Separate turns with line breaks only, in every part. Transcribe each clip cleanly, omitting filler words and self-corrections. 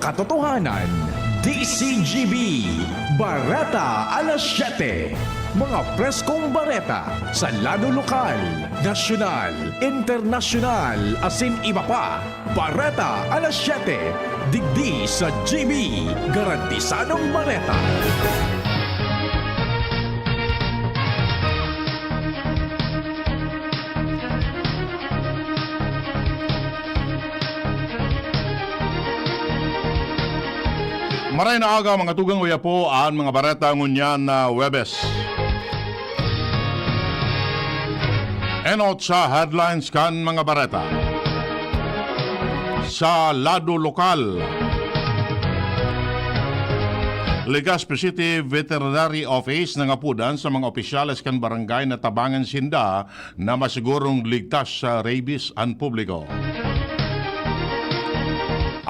katotohanan. DCGB, Bareta alas 7. Mga preskong bareta sa lado lokal, nasyonal, internasyonal, asin iba pa. Bareta alas 7. Digdi sa GB, garantisadong bareta.
Maray na aga mga tugang uya po ang mga bareta ngunyan na Webes. Enot sa headlines kan mga bareta. Sa lado lokal, Legazpi City Veterinary Office nangapudan sa mga opisyales kan barangay na tabangan sinda na masigurong ligtas sa rabies ang publiko.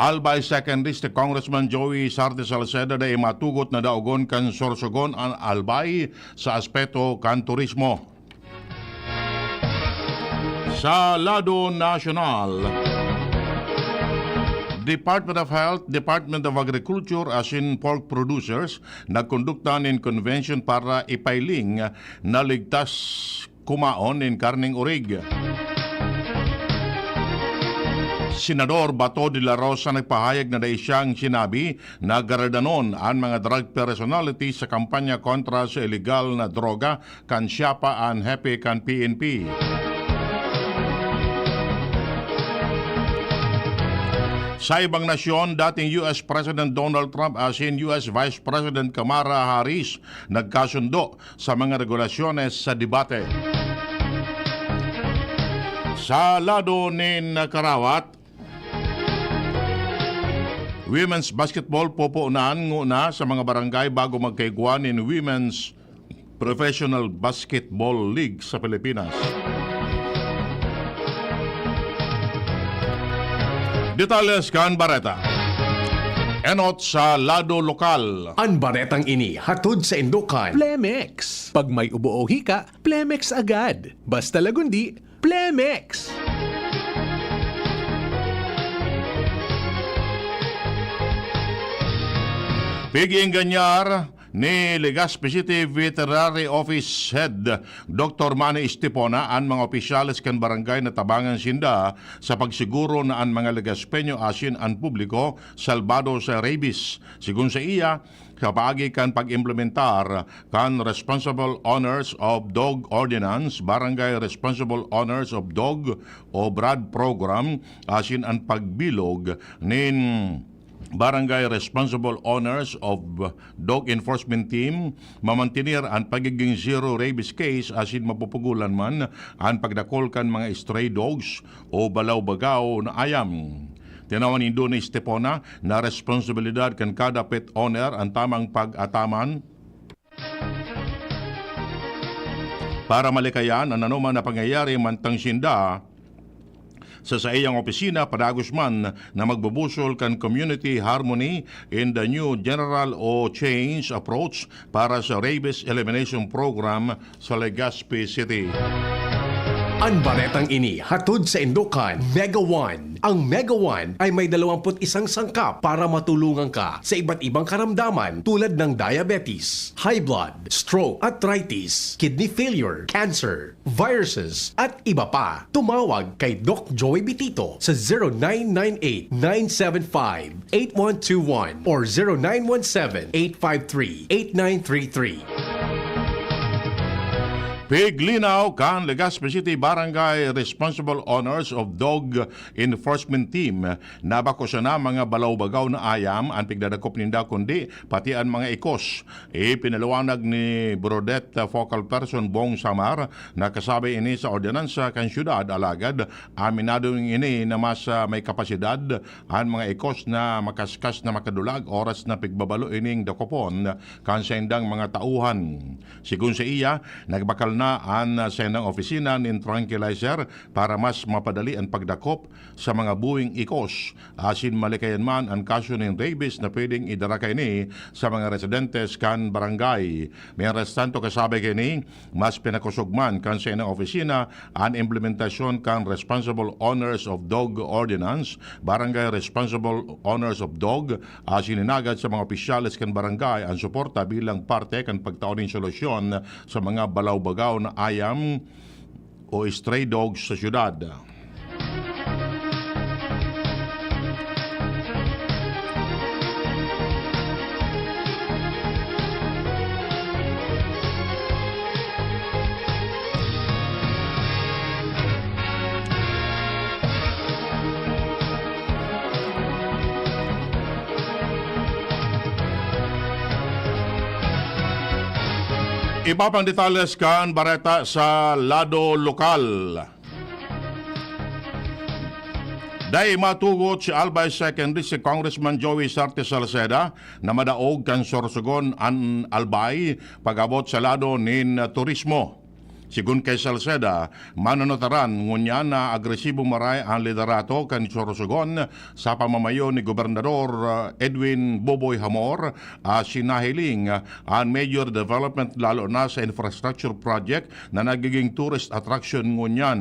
Albay 2nd District Congressman Joey Sarte Salceda na matugot na daogon kan Sorsogon ang Albay sa aspeto kan turismo. Sa lado nasyonal, Department of Health, Department of Agriculture asin pork producers nagkondukta nin convention para ipailing na ligtas kumaon nin karning urig. Senador Bato de la Rosa nagpahayag na siyang sinabi na garadanon ang mga drug personalities sa kampanya kontra sa illegal na droga kan Siapa and Happy kan PNP. Sa ibang nasyon, dating US President Donald Trump asin US Vice President Kamala Harris nagkasundo sa mga regulasyones sa debate. Sa lado nin Karawat, Women's Basketball pupuunan nguna sa mga barangay bago magkaiguan in Women's Professional Basketball League sa Pilipinas. Detalles kan bareta. Enot sa lado lokal.
Ang baretang ini hatod sa Indukan.
Plemex. Pag may ubo o hika, Plemex agad. Basta lagundi, Plemex.
Piging ganyar ni Legazpi City Veterinary Office Head Dr. Manny Estepona ang mga opisyales kan barangay na tabangan sinda sa pagsiguro na ang mga Legazpeño asin ang publiko salbado sa rabies. Sigun sa iya, kapagi kan pag-implementar kan Responsible Owners of Dog Ordinance, Barangay Responsible Owners of Dog o BRAD program asin ang pagbilog nin Barangay Responsible Owners of Dog Enforcement Team mamantinir ang pagiging zero rabies case asin mapupugulan man ang pagdakol kan mga stray dogs o balaw-bagaw na ayam. Tinawan nindo ni Estepona na responsibilidad kan kada pet owner ang tamang pag-ataman para malikayan ang anuman na pangyayari mantang sinda sa iyang opisina padagos man na magbubusol kan community harmony in the new general o change approach para sa rabies elimination program sa Legazpi City.
Ang baretang ini hatod sa Indukan, Mega One. Ang Mega One ay may 21 sangkap para matulungan ka sa iba't ibang karamdaman tulad ng diabetes, high blood, stroke, arthritis, kidney failure, cancer, viruses, at iba pa. Tumawag kay Doc Joey Bitito sa 0998-975-8121 or 0917-853-8933.
Piglinaw kan Legazpi City Barangay Responsible Owners of Dog Enforcement Team nabako siya na mga balaw-bagaw na ayam ang pigdadakop ninda kundi pati ang mga ikos. Pinaliwanag ni Brodette Focal Person Bong Samar na kasabi ini sa ordinansa kan syudad alagad aminado ini na mas may kapasidad ang mga ikos na makaskas na makadulag oras na pigbabalo ining dakopon kan sa indang mga tauhan. Sigun sa iya, nagbakal na ang sendang opisina ng tranquilizer para mas mapadali ang pagdakop sa mga buwing ikos. Asin malikayan man ang kaso ng rabies na pwedeng idarakay ni sa mga residentes kan barangay. May restanto kasabi kini, mas pinakusugman kan sendang opisina ang implementasyon kan Responsible Owners of Dog Ordinance, Barangay Responsible Owners of Dog, sininagad sa mga opisyalis kan barangay ang suporta bilang parte kan pagtaoning solusyon sa mga balaw-bagaw na ayam o stray dogs sa syudad. Iba pang detalles kan bareta sa lado lokal. Dahil matugot si Albay Secondary si Congressman Joey Sarte Salceda na madaog kan Sorsogon an Albay pag-abot sa lado nin turismo. Sigun kay Salceda, manonotaran ngunya na agresibong maray ang liderato kan Sorsogon sa pamamayo ni Gobernador Edwin Boboy Hamor, sinahiling ang major development lalo na sa infrastructure project na nagiging tourist attraction ngunyan.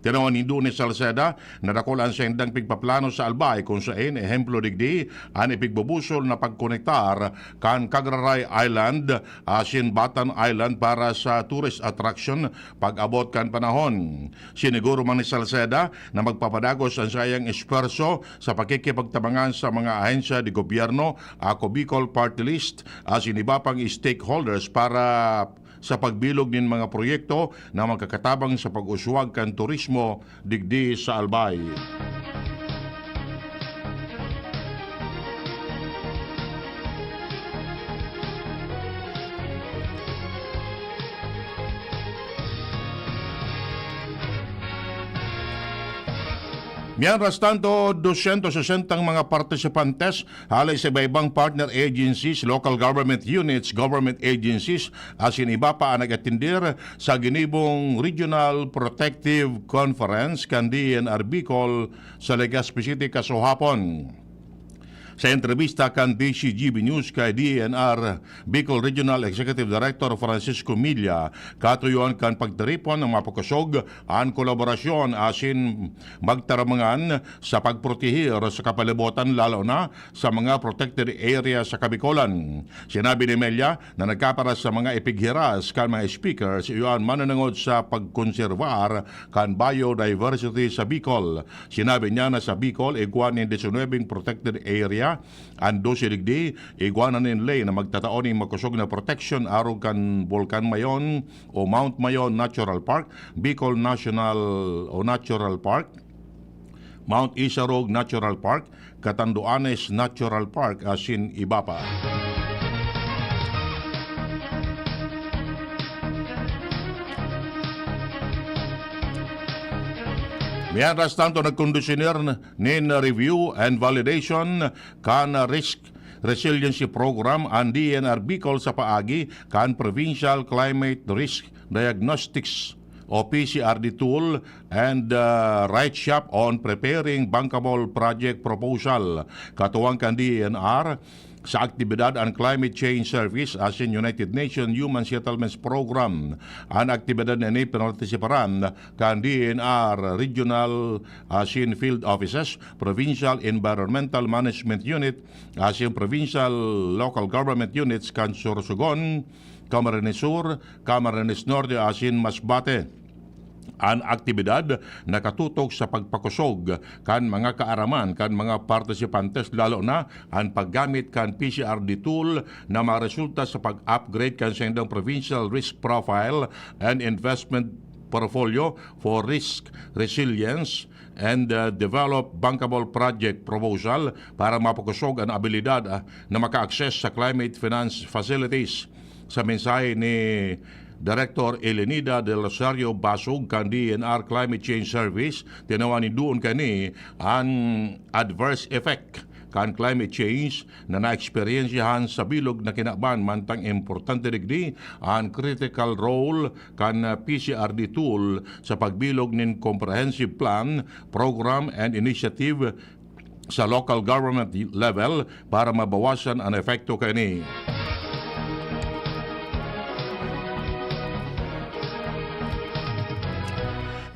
Tinawan hindu ni Salceda na dakulan sa hindang pigpaplano sa Albay kung saan ehemplo digdi ang ipigbubusol na pagkonektar kan Cagraray Island, Sinbatan Island para sa tourist attraction pag-abot kan panahon. Siniguro man ni Salceda na magpapadagos ang sayang esperso sa pakikipagtabangan sa mga ahensya de gobyerno, ako Bicol Party List, siniba pang stakeholders para sa pagbilog nin mga proyekto na magkakatabang sa pag-uswag kan turismo digdi sa Albay. Mientras tanto, 260 mga partisipantes halay sa iba-ibang partner agencies, local government units, government agencies, asin iba pa ang nag-atindir sa ginibong Regional Protective Conference kan DNR Bicol sa Legazpi City kasuhapon. Sa entrevista kan DCGB News kay DNR Bicol Regional Executive Director Francisco Milla, katuyuan kan pagtaripon ng mapakasog ang kolaborasyon asin magtaramangan sa pagprotehir sa kapalibutan lalo na sa mga protected area sa Kabicolan. Sinabi ni Milla na nagkapara sa mga ipighiras kan mga speakers iyon mananangod sa pagkonservar kan biodiversity sa Bicol. Sinabi niya na sa Bicol iguan ng 19 protected area ang 12 digdi iguanan nin lay na magtataon ng makusog na protection arog kan Volcan Mayon o Mount Mayon Natural Park, Bicol National o Natural Park, Mount Isarog Natural Park, Catanduanes Natural Park, asin iba pa. Mientras tanto, nagkondisyoner nin review and validation kan risk resiliency program ang DNR Bicol sa paagi kan Provincial Climate Risk Diagnostics o PCRD tool and right shop on preparing bankable project proposal. Katuwang kan DNR sa aktibidad ang Climate Change Service asin United Nations Human Settlements Program. Ang aktibidad na ini pinartisiparan kan DNR Regional asin Field Offices, Provincial Environmental Management Unit, asin Provincial Local Government Units kan Sorsogon, Camarines Sur, Camarines Norte, asin Masbate. Ang aktibidad nakatutok sa pagpakusog kan mga kaaraman kan mga partisipantes lalo na ang paggamit kan PCRD tool na maresulta sa pag-upgrade kan sendang Provincial Risk Profile and Investment Portfolio for Risk Resilience and develop bankable project proposal para mapakusog ang abilidad na maka-access sa climate finance facilities. Sa mensahe ni Director Elenida del Rosario Basog kan DNR Climate Change Service, tinawanin doon kani ang adverse effect kan climate change na na-eksperyensyahan sa bilog na kinaban mantang importante digdi ang critical role kan PCRD tool sa pagbilog nin comprehensive plan, program and initiative sa local government level para mabawasan ang epekto kani.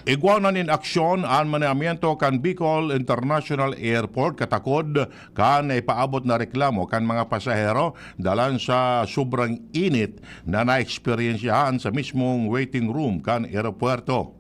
Iguanan in aksyon ang manamiento kan Bicol International Airport katakod kan ipaabot na reklamo kan mga pasahero dalan sa sobrang init na na-eksperyensyahan sa mismong waiting room kan aeropuerto.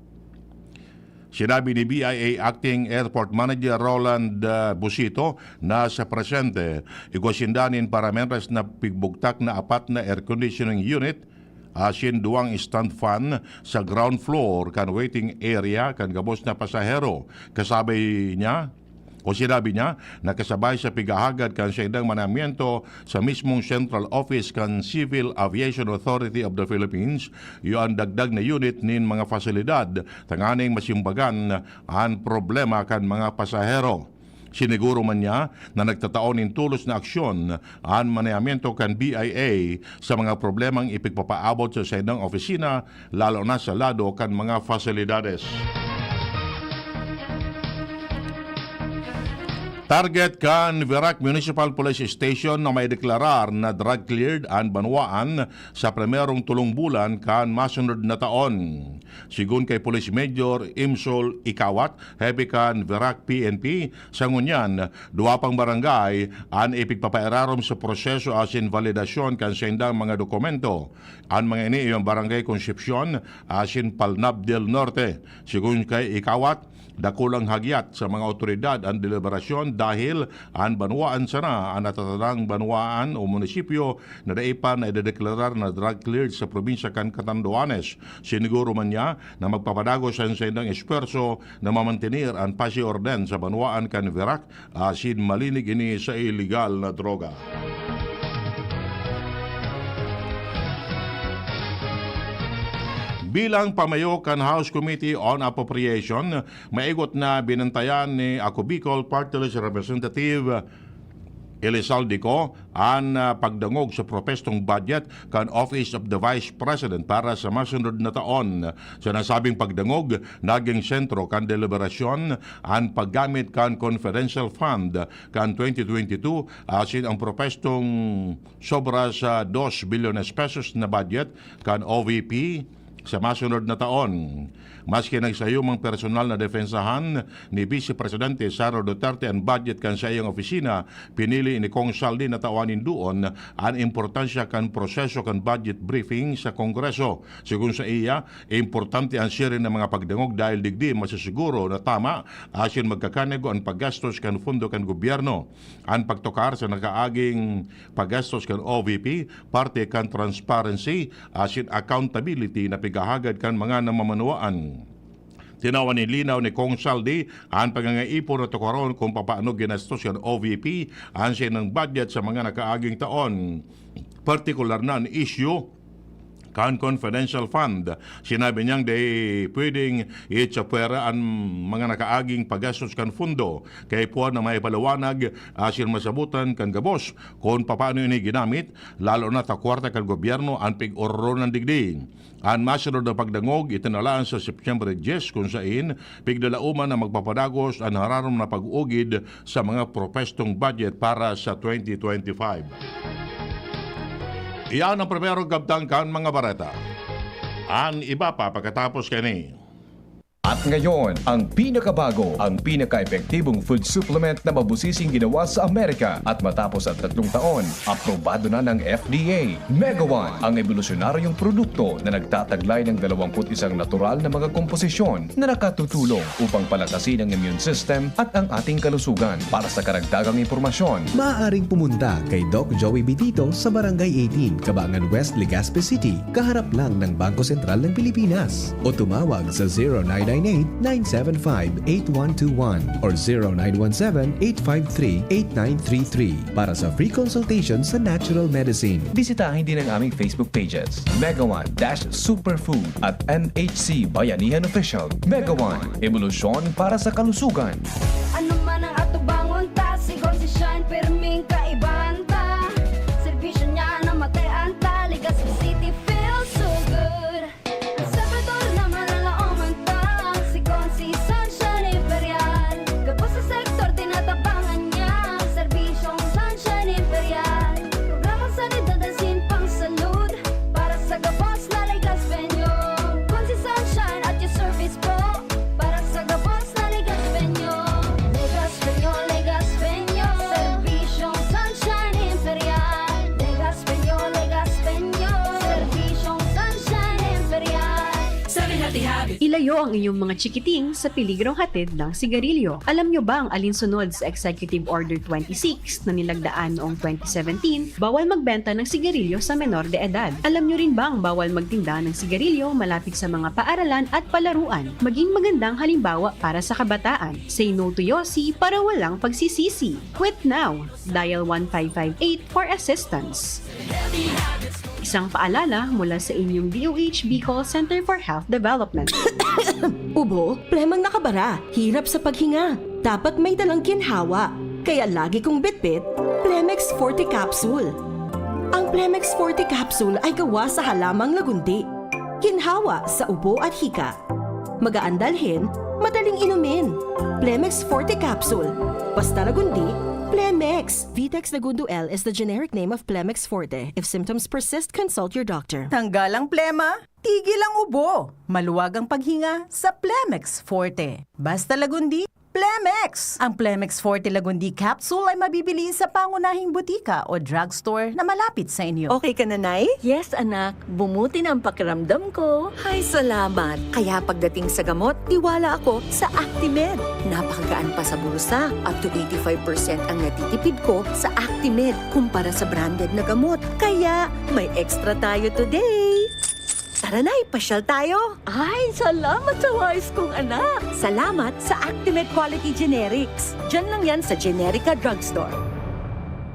Sinabi ni BIA Acting Airport Manager Roland Busito na sa presente, igwasindanin parameters na pigbugtak na 4 na air conditioning unit asin 2 stand fan sa ground floor kan waiting area kan gabos na pasahero. Kasabay niya o sinabi niya na kasabay sa pigahagad kan sa idang manamiento sa mismong central office kan Civil Aviation Authority of the Philippines yung dagdag na unit nin mga fasilidad tanganing masimbagan ang problema kan mga pasahero. Siniguro man niya na nagtataon in tulos na aksyon ang manamiento kan BIA sa mga problemang ipigpapaabot sa saydang opisina lalo na sa lado kan mga fasilidades. Target kan Virac Municipal Police Station na may deklarar na drug cleared ang banwaan sa primerong tulong bulan kan masunod na taon. Sigun kay Police Major Imsol Ikawat, hepe kan Virac PNP, sa ngunyan, 2 pang barangay ang ipigpapairarom sa proseso asin validasyon kan sa indang mga dokumento. Ang mga ini yung barangay Concepcion asin Palnab del Norte. Sigun kay Ikawat, dakulang hagyat sa mga otoridad ang deliberasyon dahil ang banwaan sana ang natatadang banwaan o munisipyo na daipan ay dedeklarar na drug cleared sa probinsya kan Catanduanes. Siniguro man niya na magpapadagos sa insayang esperso na mamantinir ang pasi orden sa banwaan kan Virac asin malinig ini sa illegal na droga. Bilang pamayo kan House Committee on Appropriation, maigot na binantayan ni Ako Bicol Party List Representative Elizaldico ang pagdangog sa propestong budget kan Office of the Vice President para sa masunod na taon. Sa nasabing pagdangog, naging sentro kan deliberasyon ang paggamit kan confidential fund kan 2022 asin ang propestong sobra sa 2 billion pesos na budget kan OVP sa masunod na taon. Maski nagsayumang personal na defensahan ni Vice Presidente Sara Duterte ang budget kan sa iyang opisina, pinili ni Kong Saldi na tawanin doon ang importansya kan proseso kan budget briefing sa Kongreso. Sigun sa iya, importante ang sharing ng mga pagdangog dahil digdi masisiguro na tama asin magkakanego ang paggastos kan fundo kan gobyerno. Ang pagtokar sa nakaaging paggastos kan OVP, parte kan transparency asin accountability na pigahagad kan mga namamanuaan. Tinawan ni linaw ni Kong Saldi ang pagngangaipo na tukaron kung paano ginastos yung OVP ang siya ng budget sa mga nakaaging taon. Partikular na ang issue kan confidential fund. Sinabi niyang di pwedeng itsapwera ang mga nakaaging paggastos kan fundo kay puwan na may palawanag asin masabutan kan gabos kung paano ini ginamit lalo na ta kwarta kan gobyerno ang pig-orro ng digdi. Ang masunod na pagdangog itinalaan sa September 10 kung sain pigdalauman na magpapadagos ang hararom na pag-ugid sa mga propestong budget para sa 2025. Iyan ang primero gabdangkan mga bareta. Ang iba pa pagkatapos kani.
At ngayon, ang pinakabago, ang pinaka-epektibong food supplement na mabusising ginawa sa Amerika at matapos ang 3 taon, aprobado na ng FDA. Mega One, ang evolusyonaryong produkto na nagtataglay ng 21 natural na mga komposisyon na nakatutulong upang palakasin ang immune system at ang ating kalusugan. Para sa karagdagang impormasyon,
maaaring pumunta kay Doc Joey Bitito sa Barangay 18, Cabangan West, Legazpi City, kaharap lang ng Bangko Sentral ng Pilipinas. O tumawag sa 0998-975-8121 or 0917-853-8933 para sa free consultation sa natural medicine.
bisitahin din ang aming Facebook pages, Mega One Superfood at MHC Bayanihan Official. Mega One, evolusyon para sa kalusugan.
Ano man ang atubangon, tasigor si Shine. Ilayo ang inyong mga chikiting sa peligrong hatid ng sigarilyo. Alam nyo ba ang alinsunod sa Executive Order 26 na nilagdaan noong 2017, bawal magbenta ng sigarilyo sa menor de edad? Alam nyo rin ba ang bawal magtinda ng sigarilyo malapit sa mga paaralan at palaruan? Maging magandang halimbawa para sa kabataan. Say no to Yossi para walang pagsisisi. Quit now. Dial 1558 for assistance. Isang paalala mula sa inyong DOH Bicol Center for Health Development.
Ubo, plemang nakabara, hirap sa paghinga. Dapat may dalang ginhawa. Kaya lagi kong bitbit, Plemex Forte Capsule. Ang Plemex Forte Capsule ay gawa sa halamang lagundi. Ginhawa sa ubo at hika. Magaan dalhin, madaling inumin. Plemex Forte Capsule. Basta lagundi, Plemex. Vitex Nagundo L is the generic name of Plemex Forte. If symptoms persist, consult your doctor.
Tanggal ang plema, tigil ang ubo. Maluwag ang paghinga sa Plemex Forte. Basta lagundi, Plemex. Ang Plemex Forte Lagundi Capsule ay mabibili sa pangunahing butika o drugstore na malapit sa inyo.
Okay ka na, Nay? Yes, anak. Bumuti na ang pakiramdam ko. Ay, salamat. Kaya pagdating sa gamot, tiwala ako sa Actimed. Napakagaan pa sa bulsa. Up to 85% ang natitipid ko sa Actimed kumpara sa branded na gamot. Kaya may extra tayo today. Tara na, pasyal tayo. Ay, salamat sa wise kong anak. Salamat sa Actimed Quality Generics. Diyan lang yan sa Generica Drugstore.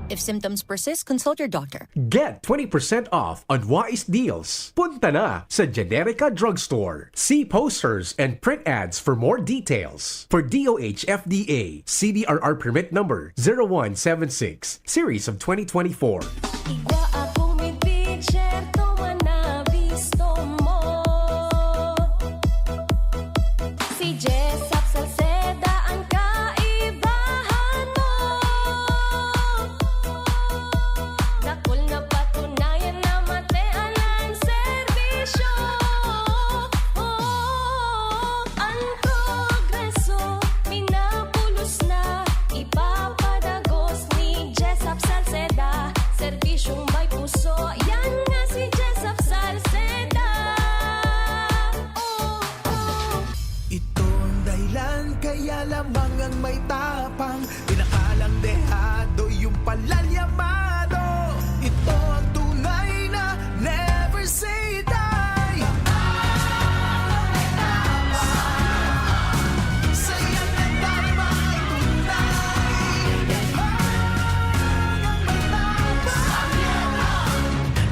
If symptoms persist, consult your doctor.
Get 20% off on Wise Deals. Punta na sa Generica Drugstore. See posters and print ads for more details. For DOH FDA, CDRR permit number 0176, series of 2024.
Igwa akong may picture, tuwa na visto mo. Si Jessap Salceda ang kaibahan mo. Dakol na patunayan na matean ang serbisyo. Ang progreso, minapulos na, ipapadagos ni Jessap Salceda. Serbisyong may puso, yan nga si Jessap Salceda.
Ito ang dahilan, kaya lamang ang may tapang. Pinakalang dehado, yung palalyamado. Ito ang tunay na never say die. Saya na tama ay tunay.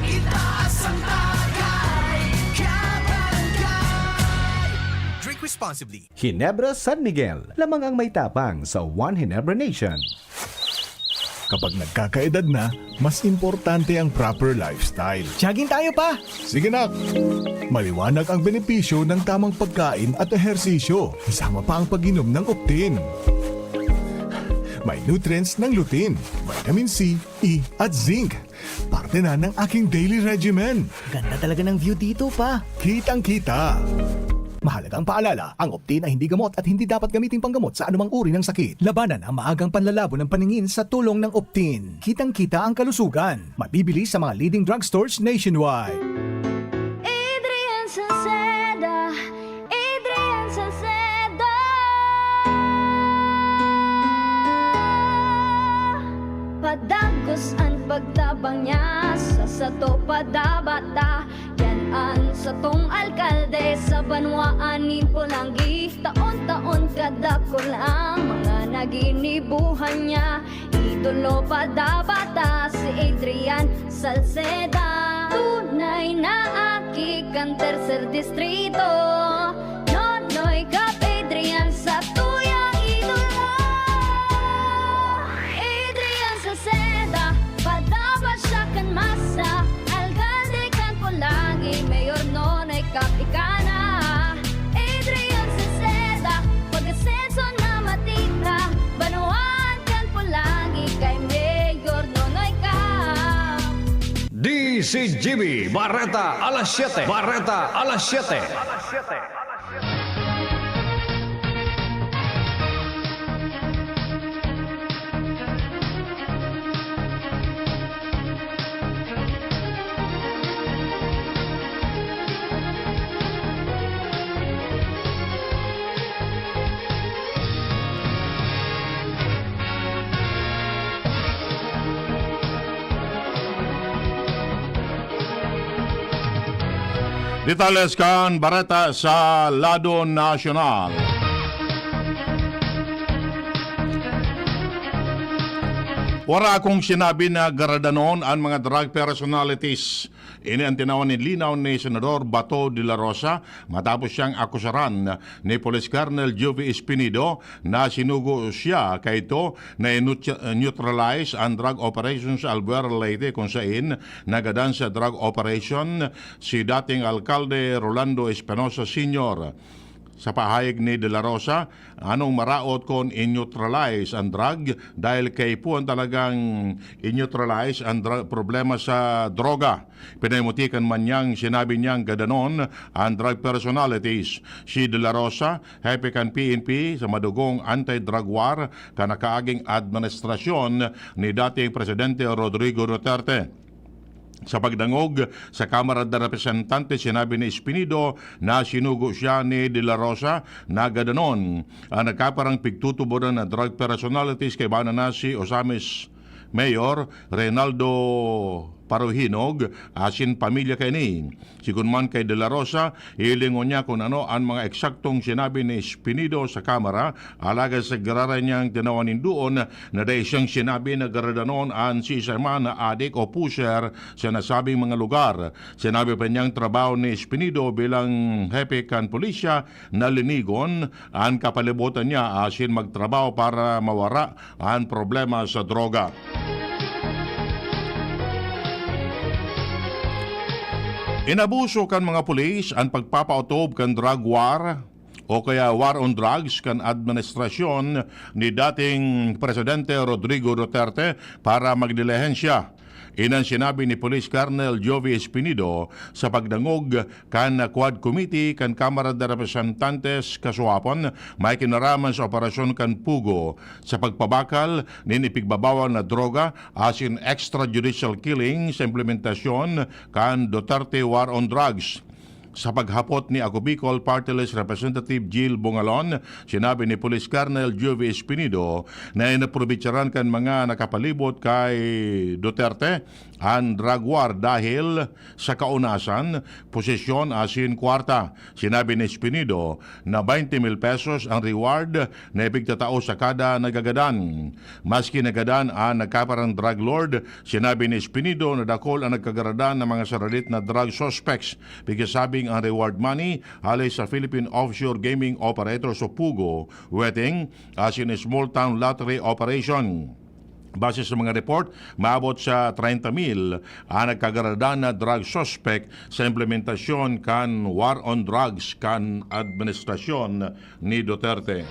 Itaas ang tagay, kabarangay. Drink responsibly.
Ginebra San Miguel, lamang ang may tapang sa One Ginebra Nation.
Kapag nagkakaedad na, mas importante ang proper lifestyle.
Jogging tayo pa.
Sige nak! Maliwanag ang benepisyo ng tamang pagkain at ehersisyo. Kasama pa ang pag-inom ng Optin. May nutrients ng lutein, vitamin C, E at zinc. Parte na ng aking daily regimen.
Ganda talaga ng view dito pa.
Kitang-kita! Mahalagang paalala, ang Optin ay hindi gamot at hindi dapat gamitin panggamot sa anumang uri ng sakit. Labanan ang maagang panlalabo ng paningin sa tulong ng Optin. Kitang-kita ang kalusugan. Mabibili sa mga leading drugstores nationwide.
Adrian Salceda, Adrian Salceda. Padagos ang pagtabang niya sa sato padabata. Yan ang satong alkalde sa banwaanin Pulangi. Taon-taon kadako lang mga naginibuhan niya. Idolo padabata si Adrian Salceda. Tunay na aki kan tercer distrito. Nonoy kap Adrian sa tuyang idolo. Adrian Salceda, padabat siya kan masa. Alcalde kan Pulangi, mayor nonoy kap ikana. Adrian Salceda, pag-asenso na matitra. Banuan kan Pulangi, kay mayor nonoy kap.
DCGB Barreta alas 7. Barreta alas 7.
Detalles kan Barata sa Lado Nacional. Wala akong sinabi na garadanon ang mga drug personalities. Ini ang tinawan ni linaw ni Senador Bato de la Rosa matapos siyang akusaran ni Police Colonel Jovi Espinido na sinugo siya kay ito na neutralize ang drug operations sa Albuera Leyte kung saan nagadan sa drug operation si dating alkalde Rolando Espinosa Sr. Sa pahayag ni De La Rosa, anong maraot kon in-neutralize ang drug dahil kay po ang talagang in-neutralize ang problema sa droga. Pinayamutikan man niyang sinabi niyang gadanon ang drug personalities. Si De La Rosa, hepe kan PNP sa madugong anti-drug war kanakaaging administrasyon ni dating Presidente Rodrigo Duterte. Sa pagdangog sa Kamara de Representantes, sinabi ni Espinido na sinugo siya ni De La Rosa na gadanon ang nagkaparang pigtutubo na drug personalities kay Banana si Osamis Mayor Reynaldo Paruhinog asin pamilya kay ni. Sigun man kay De La Rosa, ilingon niya kung ano ang mga eksaktong sinabi ni Espinido sa Kamara alaga sa garara niyang tinawanin doon na dahil siyang sinabi na garadanon ang si Isama na adik o pusher sa nasabing mga lugar. Sinabi pa niyang trabaho ni Espinido bilang hepe kan pulisya na linigon ang kapalibutan niya asin magtrabaho para mawara ang problema sa droga. Inabuso kan mga pulis ang pagpapautob kan drug war o kaya war on drugs kan administrasyon ni dating Presidente Rodrigo Duterte para magdilihensya. Inan sinabi ni Police Colonel Jovi Espinido sa pagdangog kan Quad Committee kan Kamara de Representantes kasuhapon may kinaraman sa operasyon kan Pugo sa pagpabakal nin ipigbabawal na droga asin extrajudicial killing sa implementasyon kan Duterte War on Drugs. Sa paghapot ni Ako Bicol Party List Representative Jill Bungalon, sinabi ni Police Colonel Jovi Espinido na inaprobitsaran kan mga nakapalibot kay Duterte ang drug war dahil sa kaunasan, posisyon asin kwarta. Sinabi ni Espinido na 20,000 pesos ang reward na ipigtatao sa kada nagagadan. Maski nagadan ang nagkaparang drug lord, sinabi ni Espinido na dakol ang nagkagaradan ng mga saralit na drug suspects. Bigkasabing ang reward money halay sa Philippine Offshore Gaming Operator o PUGO, wetting asin small town lottery operation. Base sa mga report, maabot sa 30,000 ang nagkagaradan na drug suspect sa implementasyon kan war on drugs kan administrasyon ni Duterte.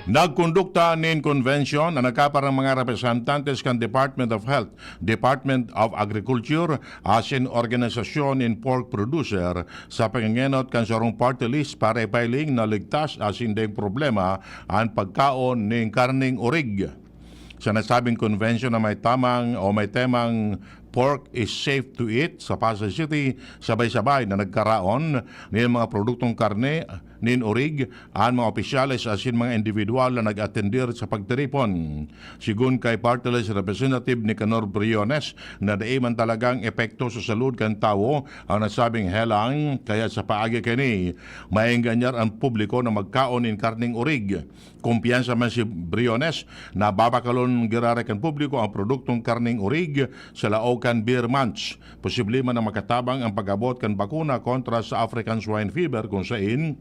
Nagkondukta nin convention na nagkaparang mga representantes kan Department of Health, Department of Agriculture, asin organisasyon in pork producer sa pangingenot kan sarong party list para ipailing na ligtas asin ding problema ang pagkaon ning karning orig. Sa nasabing convention na may temang pork is safe to eat sa Pasay City, sabay-sabay na nagkaraon ng mga produktong karne nin orig ang mga opisyales asin mga individual na nag-attendir sa pagtiripon. Sigun kay Party List Representative Nicanor Briones na daiman talagang epekto sa salud kan tawo ang nasabing helang kaya sa paagi kini mainganyar ang publiko na magkaon in karning orig. Kumpiyansa man si Briones na babakalon girare kan publiko ang produktong karning orig sa laog kan beer months. Posible man na makatabang ang pag-abot kan bakuna kontra sa African swine fever kung saan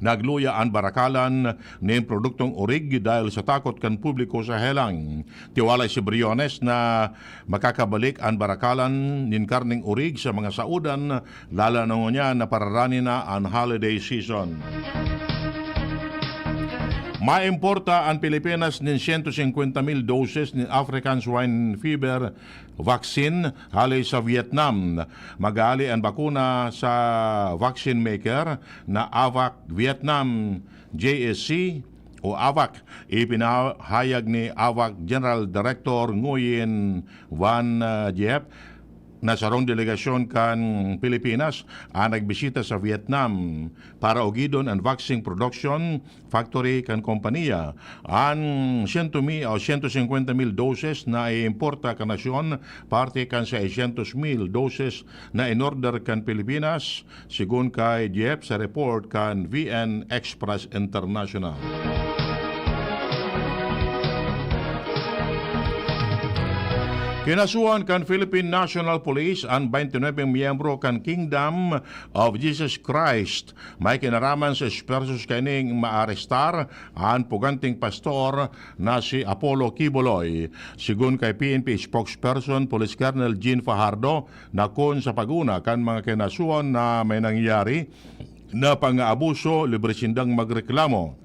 nagluya ang barakalan ng produktong orig dahil sa takot kan publiko sa helang. Tiwalay si Briones na makakabalik ang barakalan ng karning orig sa mga saudan lalo na niya na pararani na ang holiday season. Maimporta ang Pilipinas ng 150,000 doses ng African swine fever vaccine halay sa Vietnam. Magali ang bakuna sa vaccine maker na AVAC Vietnam JSC o AVAC. Ipinahayag ni AVAC General Director Nguyen Van Diep nasarong delegasyon kan Pilipinas ang nagbisita sa Vietnam para ugidon ang vaccine production factory kan kompanya. Ang 150,000 doses na iimporta kan nasyon parte kan 600,000 doses na in-order kan Pilipinas sigun kay Jeff sa report kan VN Express International. Kinasuhan kan Philippine National Police ang 29 miyembro kan Kingdom of Jesus Christ. May kinaraman sa espersos kaning maarestar ang puganting pastor na si Apollo Quiboloy. Sigun kay PNP spokesperson Police Colonel Jean Fajardo na kun sa paguna kan mga kinasuhan na may nangyari na pang-aabuso, libre sindang magreklamo.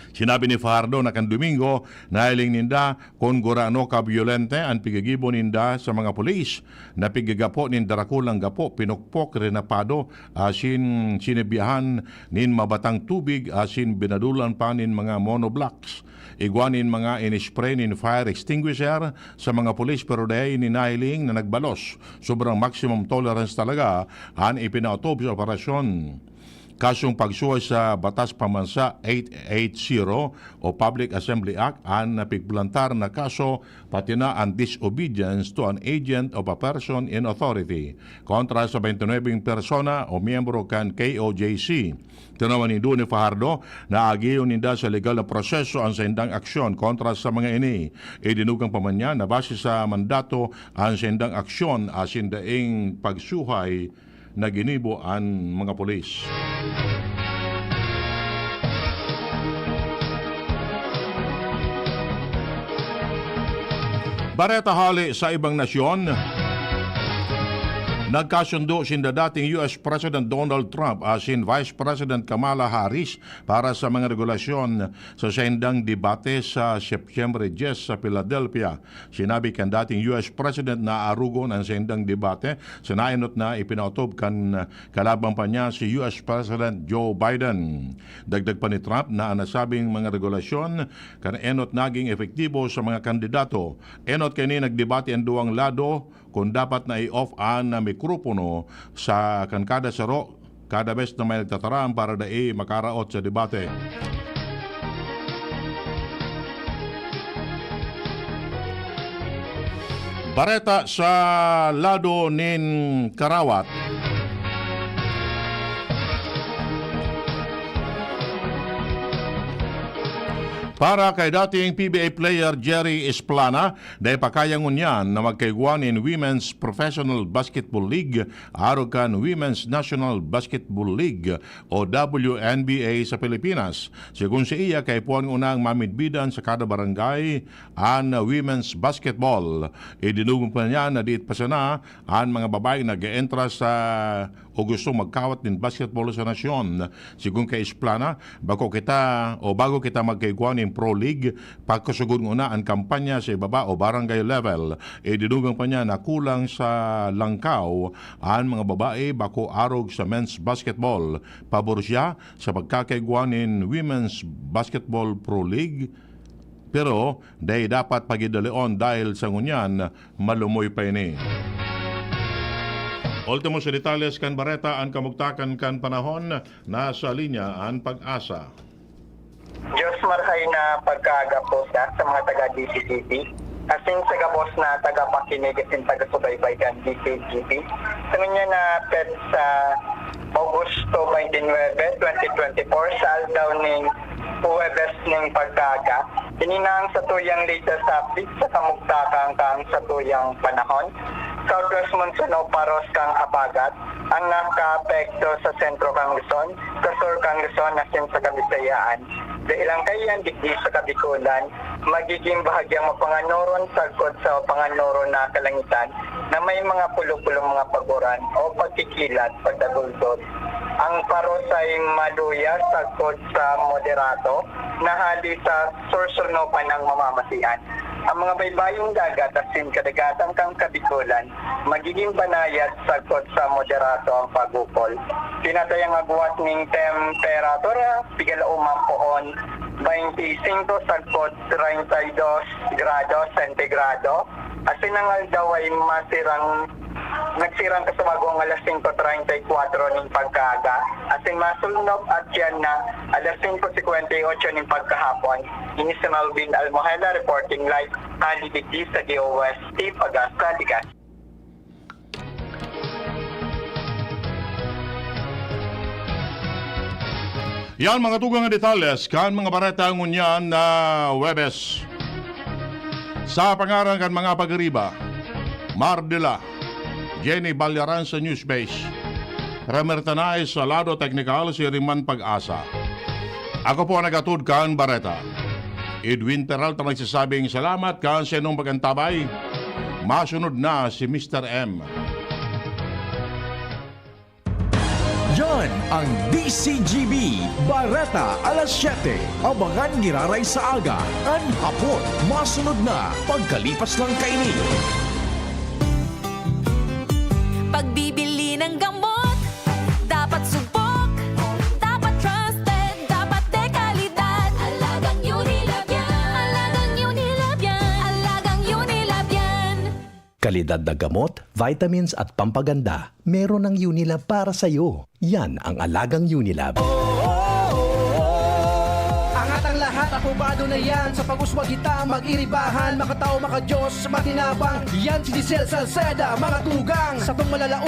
Sinabi ni Fajardo na kan Domingo nahiling ninda kung gurano ka violente ang pigigibo ninda sa mga pulis na pigagapo nin darakulang gapo pinukpok renapado asin sinibiyahan nin mabatang tubig asin binadulan pa nin mga monoblocks. Igwanin mga inispray nin fire extinguisher sa mga pulis pero dahil ni nahiling na nagbalos. Sobrang maximum tolerance talaga ang ipinautob sa operasyon. Kasong pagsuway sa Batas Pamansa 880 o Public Assembly Act ang napigplantar na kaso pati na ang disobedience to an agent of a person in authority kontra sa 29 persona o miyembro kan KOJC. Tinawan ni Dune Fajardo na agiyon ninda sa legal na proseso ang sendang aksyon kontra sa mga ini. Idinugang pa man niya na base sa mandato ang sendang aksyon asin daing pagsuhay na ginibo ang mga pulis. Bareta hali sa ibang nasyon. Nagkasundo sinda dating US President Donald Trump asin Vice President Kamala Harris para sa mga regulasyon sa sendang debate sa September 10 sa Philadelphia. Sinabi kan dating US President na arugon ang sendang debate. Sinainot na ipinautob kan kalabang pa niya si US President Joe Biden. Dagdag pa ni Trump na nasabing mga regulasyon kan enot naging efektibo sa mga kandidato. Enot kini nagdebate ang duwang lado kung dapat na i-off ang mikropono sa kada saro kada bes na may nagtataram para dai makaraot sa debate. Bareta sa lado nin Karawat. Para kay dating PBA player Jerry Esplana, dahil pakayangon niyan na magkaiguan in Women's Professional Basketball League, arugan Women's National Basketball League o WNBA sa Pilipinas. Sigun si iya kay puan unang mamidbidan sa kada barangay ang women's basketball. Idinugong pa niya na diit pa sana ang mga babae nag-entra sa o gusto magkawat din basketball sa nasyon. Sigun kay Esplana, bago kita magkaiguan in Pro League, pagkasugun una ang kampanya sa ibaba o barangay level, dinugang pa niya na kulang sa langkaw ang mga babae bako arog sa men's basketball. Pabor siya sa pagkakaiguan in Women's Basketball Pro League, pero dapat pagidaleon dahil sa ngunyan malumoy pa ini. Ultimo sa detalles kan Bareta ang kamugtakan kan panahon nasa linya ang Pag-asa.
Diyos marhay na pagkagapos sa mga taga-DCGP. Asin sa gabos na taga-pakinig asin taga-subaybay kan DCGP. Sa nga na pet sa Augusto 29, 2024 sa aldaw ning Huwebes ning pagkaga. Ininang sa tuyang latest update sa kamugtakan kang sa tuyang panahon. Southwest Monsoon o Paros kang habagat ang nakaapekto sa sentro kang Luzon, sa sur kang Luzon asin sa Kabisayaan. Dahil ang kayan digdi sa Kabikulan, magiging bahagyang mapanganoron sagkod sa panganoron na kalangitan na may mga pulo-pulong mga paguran o pagkikilat pagdaguldod. Ang Paros ay maluya sagkod sa moderato na hali sa sursurnopan ng mamamasian. Ang mga baybayong dagat asin kadagatan kang Kabikulan, magiging banayad sagkod sa moderato ang pagupol. Tinatayang agwat ning temperatura, pigalaumang poon, 25 sagkod 32 grado sentigrado. Asin ang aldaw ay masirang nagsirang kasabago ang alas 5.34 ng pagkaaga. Asin masulnop at yan na alas 5.58 ng pagkahapon. Ini si Melvin Almohela reporting live candidate sa DOST Pagasa, Legazpi.
Yan mga tugang nga detalles kan mga bareta ngunyan na Webes. Sa pangarang kan mga pagriba, Mardila, Jenny Balyaran sa Newsbase, Ramertanay sa Lado Technical si Riman Pag-asa. Ako po nagatud kan bareta. Edwin Peralta nagsasabing salamat kan sa inyong pagantabay. Masunod na si Mr. M.
Yan ang DCGB Barata alas 7. Abangan giraray sa aga. An hapon, masunod na pagkalipas lang kaini.
Pagbibili ng gamot, dapat subok, dapat trusted, dapat dekalidad. Alagang Unilab yan, alagang Unilab yan, alagang Unilab yan.
Kalidad na gamot, vitamins at pampaganda, meron ng Unilab para sa'yo. Yan ang alagang Unilab.
Angat ang lahat, aprobado na yan. Sa pag-uswag kita, mag-iribahan, makatao, makadiyos, matinabang. Yan si Giselle Salceda, mga tugang sa itong malalaong